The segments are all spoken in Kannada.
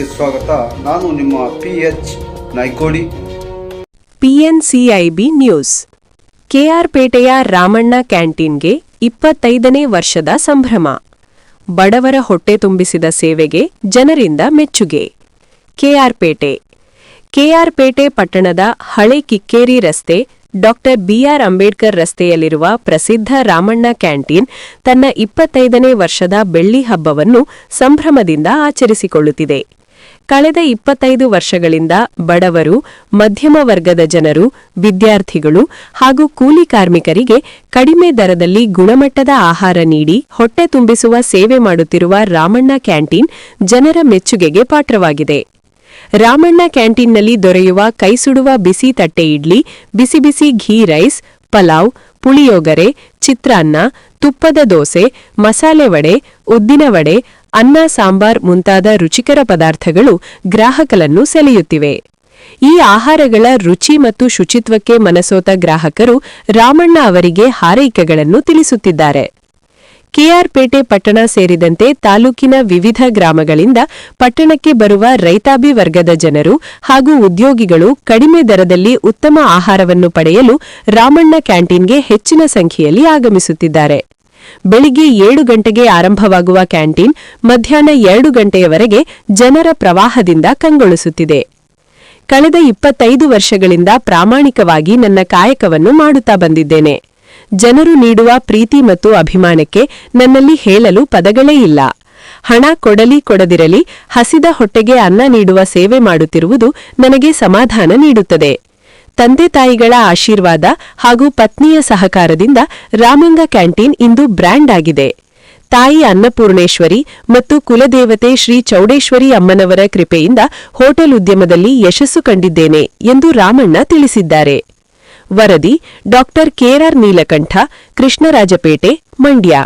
ನ್ಯೂಸ್ಗೆ ಸ್ವಾಗತ. ನಾನು ನಿಮ್ಮ PH Naikodi. PNCIB news. KR ಪೇಟೆಯ ರಾಮಣ್ಣ ಕ್ಯಾಂಟೀನ್ಗೆ 25ನೇ ವರ್ಷದ ಸಂಭ್ರಮ. ಬಡವರ ಹೊಟ್ಟೆ ತುಂಬಿಸಿದ ಸೇವೆಗೆ ಜನರಿಂದ ಮೆಚ್ಚುಗೆ. KR ಪೇಟೆ ಪಟ್ಟಣದ ಹಳೆ ಕಿಕ್ಕೇರಿ ರಸ್ತೆ ಡಾ. BR ಅಂಬೇಡ್ಕರ್ ರಸ್ತೆಯಲ್ಲಿರುವ ಪ್ರಸಿದ್ಧ ರಾಮಣ್ಣ ಕ್ಯಾಂಟೀನ್ ತನ್ನ 25ನೇ ವರ್ಷದ ಬೆಳ್ಳಿ ಹಬ್ಬವನ್ನು ಸಂಭ್ರಮದಿಂದ ಆಚರಿಸಿಕೊಳ್ಳುತ್ತಿದೆ. ಕಳೆದ 25 ವರ್ಷಗಳಿಂದ ಬಡವರು, ಮಧ್ಯಮ ವರ್ಗದ ಜನರು, ವಿದ್ಯಾರ್ಥಿಗಳು ಹಾಗೂ ಕೂಲಿ ಕಾರ್ಮಿಕರಿಗೆ ಕಡಿಮೆ ದರದಲ್ಲಿ ಗುಣಮಟ್ಟದ ಆಹಾರ ನೀಡಿ ಹೊಟ್ಟೆ ತುಂಬಿಸುವ ಸೇವೆ ಮಾಡುತ್ತಿರುವ ರಾಮಣ್ಣ ಕ್ಯಾಂಟೀನ್ ಜನರ ಮೆಚ್ಚುಗೆಗೆ ಪಾತ್ರವಾಗಿದೆ. ರಾಮಣ್ಣ ಕ್ಯಾಂಟೀನ್ನಲ್ಲಿ ದೊರೆಯುವ ಕೈಸುಡುವ ಬಿಸಿ ತಟ್ಟೆ ಇಡ್ಲಿ, ಬಿಸಿ ಬಿಸಿ ಘೀ ರೈಸ್, ಪಲಾವ್, ಪುಳಿಯೋಗರೆ, ಚಿತ್ರಾನ್ನ, ತುಪ್ಪದ ದೋಸೆ, ಮಸಾಲೆ ವಡೆ, ಉದ್ದಿನ ವಡೆ, ಅನ್ನ ಸಾಂಬಾರ್ ಮುಂತಾದ ರುಚಿಕರ ಪದಾರ್ಥಗಳು ಗ್ರಾಹಕರನ್ನು ಸೆಳೆಯುತ್ತಿವೆ. ಈ ಆಹಾರಗಳ ರುಚಿ ಮತ್ತು ಶುಚಿತ್ವಕ್ಕೆ ಮನಸೋತ ಗ್ರಾಹಕರು ರಾಮಣ್ಣ ಅವರಿಗೆ ಹಾರೈಕೆಗಳನ್ನು ತಿಳಿಸುತ್ತಿದ್ದಾರೆ. KR ಪೇಟೆ ಪಟ್ಟಣ ಸೇರಿದಂತೆ ತಾಲೂಕಿನ ವಿವಿಧ ಗ್ರಾಮಗಳಿಂದ ಪಟ್ಟಣಕ್ಕೆ ಬರುವ ರೈತಾಪಿ ವರ್ಗದ ಜನರು ಹಾಗೂ ಉದ್ಯೋಗಿಗಳು ಕಡಿಮೆ ದರದಲ್ಲಿ ಉತ್ತಮ ಆಹಾರವನ್ನು ಪಡೆಯಲು ರಾಮಣ್ಣ ಕ್ಯಾಂಟೀನ್ಗೆ ಹೆಚ್ಚಿನ ಸಂಖ್ಯೆಯಲ್ಲಿ ಆಗಮಿಸುತ್ತಿದ್ದಾರೆ. ಬೆಳಿಗ್ಗೆ 7 ಗಂಟೆಗೆ ಆರಂಭವಾಗುವ ಕ್ಯಾಂಟೀನ್ ಮಧ್ಯಾಹ್ನ 2 ಗಂಟೆಯವರೆಗೆ ಜನರ ಪ್ರವಾಹದಿಂದ ಕಂಗೊಳಿಸುತ್ತಿದೆ. ಕಳೆದ 25 ವರ್ಷಗಳಿಂದ ಪ್ರಾಮಾಣಿಕವಾಗಿ ನನ್ನ ಕಾಯಕವನ್ನು ಮಾಡುತ್ತಾ ಬಂದಿದ್ದೇನೆ. ಜನರು ನೀಡುವ ಪ್ರೀತಿ ಮತ್ತು ಅಭಿಮಾನಕ್ಕೆ ನನ್ನಲ್ಲಿ ಹೇಳಲು ಪದಗಳೇ ಇಲ್ಲ. ಹಣ ಕೊಡಲಿ ಕೊಡದಿರಲಿ ಹಸಿದ ಹೊಟ್ಟೆಗೆ ಅನ್ನ ನೀಡುವ ಸೇವೆ ಮಾಡುತ್ತಿರುವುದು ನನಗೆ ಸಮಾಧಾನ ನೀಡುತ್ತದೆ. ತಂದೆ ತಾಯಿಗಳ ಆಶೀರ್ವಾದ ಹಾಗೂ ಪತ್ನಿಯ ಸಹಕಾರದಿಂದ ರಾಮಣ್ಣ ಕ್ಯಾಂಟೀನ್ ಇಂದು ಬ್ರ್ಯಾಂಡ್ ಆಗಿದೆ. ತಾಯಿ ಅನ್ನಪೂರ್ಣೇಶ್ವರಿ ಮತ್ತು ಕುಲದೇವತೆ ಶ್ರೀ ಚೌಡೇಶ್ವರಿ ಅಮ್ಮನವರ ಕೃಪೆಯಿಂದ ಹೋಟೆಲ್ ಉದ್ಯಮದಲ್ಲಿ ಯಶಸ್ಸು ಕಂಡಿದ್ದೇನೆ ಎಂದು ರಾಮಣ್ಣ ತಿಳಿಸಿದ್ದಾರೆ. ವರದಿ ಡಾ. KR ನೀಲಕಂಠ, ಕೃಷ್ಣರಾಜಪೇಟೆ, ಮಂಡ್ಯ.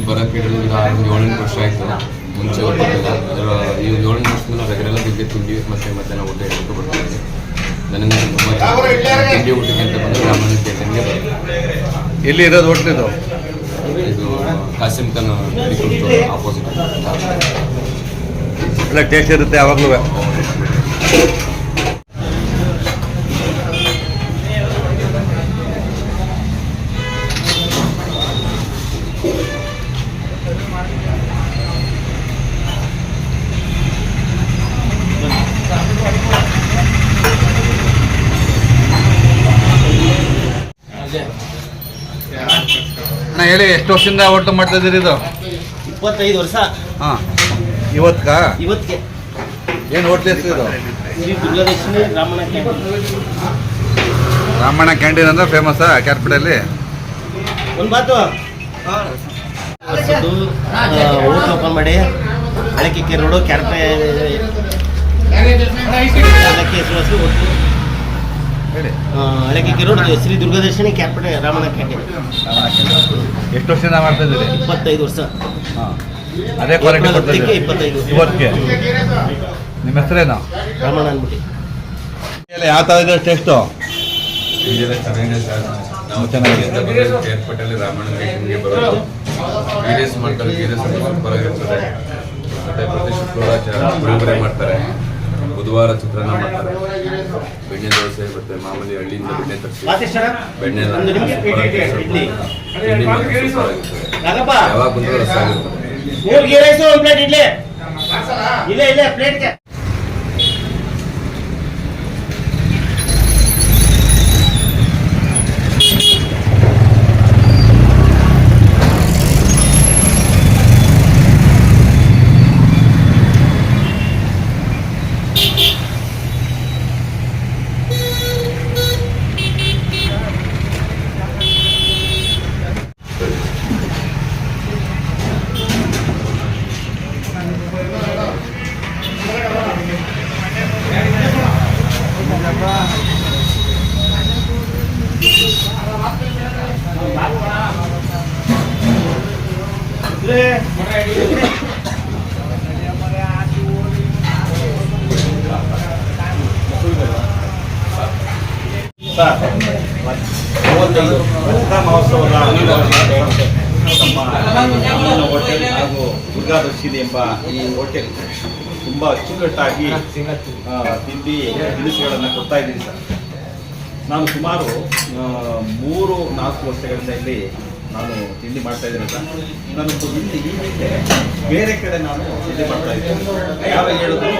ಬರೋಕ್ಕೆ 7 ವರ್ಷ ಆಯಿತು. ಮುಂಚೆ ಗೊತ್ತಿಲ್ಲ. ಈ 7 ವರ್ಷದಿಂದ ರೆಗ್ಯುಲರ್ ಬಿದ್ದೆ ತಿಂಡಿ ಮತ್ತು ಮಧ್ಯಾಹ್ನ ಊಟ ಎಷ್ಟು ಬರ್ತೀನಿ. ನನಗೆ ತಿಂಡಿ ಊಟಕ್ಕೆ ಅಂತ ಬಂದು ರಾಮಣ್ಣ ಕ್ಯಾಂಟೀನ್ಗೆ ಬರುತ್ತೆ. ಎಲ್ಲಿ ಇರೋದು ಹೋಟ್ಲಿದು? ಇದು ಕಾಸಿಂ ಖಾನ್ ಆಪೋಸಿಟ್. ಒಳ್ಳೆ ಟೇಸ್ಟ್ ಇರುತ್ತೆ ಯಾವಾಗಲೂ. ಹೇಳಿ, ಎಷ್ಟು ವರ್ಷದಿಂದ ಹೋಟ್ಲು ಮಾಡ್ತಾ ಇದ್ದೀರಿ ಇದು? 25 ವರ್ಷ. ಹಾಂ, ಇವತ್ತಿಗೆ ಏನು ಹೋಟ್ಲ್ ಹೆಸರು ಇದು? ಶ್ರೀ ದುರ್ಗಾದರ್ಶಿನಿ ರಾಮಣ್ಣ ಕ್ಯಾಂಟೀನ್. ರಾಮಣ್ಣ ಕ್ಯಾಂಟೀನ್ ಅಂದ್ರೆ ಫೇಮಸ್ಸಾ ಕ್ಯಾರ್ಪೇಟೆಯಲ್ಲಿ? ಒಂದು ಮಾತು ಹೋಟ್ಲ್ ಓಪನ್ ಮಾಡಿ ಹಳೆ ಕಿಕ್ಕೇರಿ ರೋಡು ಕ್ಯಾರ್ಪೇಟೆ ಹಳೆ ಕಿಕ್ಕೇರಿ ರೋಡ್ ಶ್ರೀ ದುರ್ಗಾದರ್ಶಿನಿ ಕ್ಯಾರ್ಪೇಟೆ ರಾಮಣ್ಣ ಕ್ಯಾಂಟೀನ್. ಎಷ್ಟು ವರ್ಷದಿಂದ ಮಾಡ್ತಾ ಇದ್ದೀರಿ? 25 ವರ್ಷ. ಹಾಂ, ಅದೇ ಕ್ವಾಲಿಟಿ 25 ಇವತ್ತಿಗೆ. ನಿಮ್ಮ ಹೆಸರೇನು? ರಾಮಣ್ಣ ಅಂದ್ಬಿಟ್ಟು. ಯಾವ ಥರ ಇದೆ ಟೇಸ್ಟು? ನಾವು ಚೆನ್ನಾಗಿ ಏರ್ಪೋರ್ಟಲ್ಲಿ ರಾಮಣ್ಣ ಕ್ಯಾಂಟೀನ್ಗೆ ಬರೋದು. ಗೀರೇಸ್ ಮಾಡ್ತಾರೆ, ಗೀರೇಸ್ ಸೂಪರ್ ಆಗಿರ್ತದೆ. ಮತ್ತು ಪ್ರತಿ ಶುಕ್ರವಾರ ಪುಳಿಯೋಗರೆ ಮಾಡ್ತಾರೆ. ಬುಧವಾರ ಚಿತ್ರಾನ್ನ ಮಾಡ್ತಾರೆ, ಬೆಣ್ಣೆ ದೋಸೆ ಮತ್ತು ಮಾಮೂಲಿ ಹಳ್ಳಿಯಿಂದ ಬೆಣ್ಣೆ ತರಿಸಿ ಬೆಣ್ಣೆ ಎಲ್ಲ ಒಂದು ನಿಮಿಷ ಇಡ್ಲಿ ತಿಂಡಿ ಮಾತ್ರ ಸೂಪರಾಗಿರ್ತದೆ. ನಾಗಪ್ಪ ಯಾವಾಗ ಬಂದರೂ ರಸ ಆಗಿರ್ತದೆ. 3 ಗೀ ರೈಸು 1 ಪ್ಲೇಟ್ ಇಡ್ಲಿ ಇಲ್ಲೇ ಪ್ಲೇಟ್ಗೆ. ದಸರಾ ಮಹೋತ್ಸವದ ನಮ್ಮ ಅಮ್ಮನ ಹೋಟೆಲ್ ಹಾಗೂ ದುರ್ಗಾದರ್ಶಿನಿ ಎಂಬ ಈ ಹೋಟೆಲ್ ತುಂಬ ಅಚ್ಚುಕಟ್ಟಾಗಿ ತಿಂಡಿ ತಿನಿಸುಗಳನ್ನು ಕೊಡ್ತಾ ಇದ್ದೀನಿ ಸರ್. ನಾನು ಸುಮಾರು 3-4 ವರ್ಷಗಳಿಂದ ಇಲ್ಲಿ ನಾನು ತಿಂಡಿ ಮಾಡ್ತಾ ಇದ್ದೀನಿ ಸರ್. ನಾನು ಇಲ್ಲಿ ಈ ಹಿಂದೆ ಬೇರೆ ಕಡೆ ನಾನು ತಿಂಡಿ ಮಾಡ್ತಾ ಇದ್ದೀನಿ. ಯಾವ ಹೇಳಿದ್ರು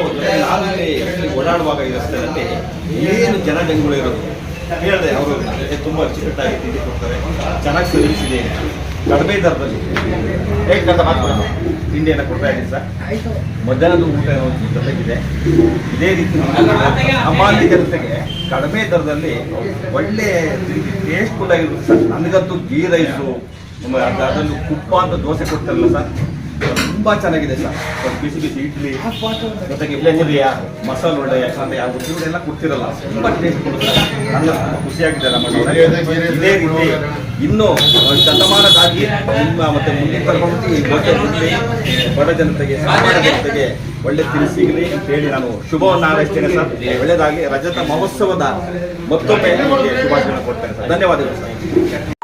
ನಾನು ಇಲ್ಲಿ ಓಡಾಡುವಾಗ ಈ ರಸ್ತೆಯಲ್ಲಿ ಏನು ಜನಜಂಗುಳಿ ಇರೋದು ಹೇಳಿದೆ. ಅವರು ತುಂಬ ಅಚ್ಚುಕಟ್ಟಾಗಿ ತಿಂಡಿ ಕೊಡ್ತಾರೆ, ಚೆನ್ನಾಗಿ ಸರ್ವಿಸ್ ಇದೆ, ಕಡಿಮೆ ದರದಲ್ಲಿ ತಿಂಡಿಯನ್ನು ಕೊಡ್ತಾ ಇದ್ದೀನಿ ಸರ್. ಮಧ್ಯಾಹ್ನದ ಊಟ ಜೊತೆಗಿದೆ. ಇದೇ ರೀತಿ ಸಾಮಾನ್ಯ ಜನತೆಗೆ ಕಡಿಮೆ ದರದಲ್ಲಿ ಒಳ್ಳೆ ತಿಂಡಿ ಟೇಸ್ಟ್ಫುಲ್ ಆಗಿರುತ್ತೆ ಸರ್. ನನಗಂತೂ ಗೀ ರೈಸು ಅದನ್ನು ತುಪ್ಪ ಅಂತ ದೋಸೆ ಕೊಡ್ತಾರಲ್ಲ ಸರ್, ತುಂಬ ಚೆನ್ನಾಗಿದೆ ಸರ್. ಬಿಸಿ ಬಿಸಿ ಇಡ್ಲಿ ಜೊತೆಗೆ ಪೂರಿಯ ಮಸಾಲೆ ವಡೆ ಯಾಕಂದರೆ ಯಾವ ಎಲ್ಲ ಕೊಡ್ತಿರಲ್ಲ, ತುಂಬ ಟೇಸ್ಟ್ ಕೊಡುತ್ತೆ. ನನಗೆ ತುಂಬ ಖುಷಿಯಾಗಿದೆ ನಮ್ಮ ಇದೇ ರೀತಿ ಇನ್ನೂ ಶತಮಾನದಾಗಿ ನಿಮ್ಮ ಮತ್ತು ಮುಂದಿನ ತರಬಹುದು ಈ ಹೋಟೆಲ್ನಲ್ಲಿ ಬಡ ಜನತೆಗೆ ಸಾಮಾನ್ಯ ಜನತೆಗೆ ಒಳ್ಳೆ ತಿನಿಸು ಸಿಗಲಿ ಅಂತ ಹೇಳಿ ನಾನು ಶುಭವನ್ನು ಹಾರೈಸ್ತೇನೆ ಸರ್. ಒಳ್ಳೆಯದಾಗಿ ರಜತ ಮಹೋತ್ಸವದ ಮತ್ತೊಮ್ಮೆ ಶುಭಾಶಯ ಕೊಡ್ತೇನೆ ಸರ್. ಧನ್ಯವಾದಗಳು ಸರ್.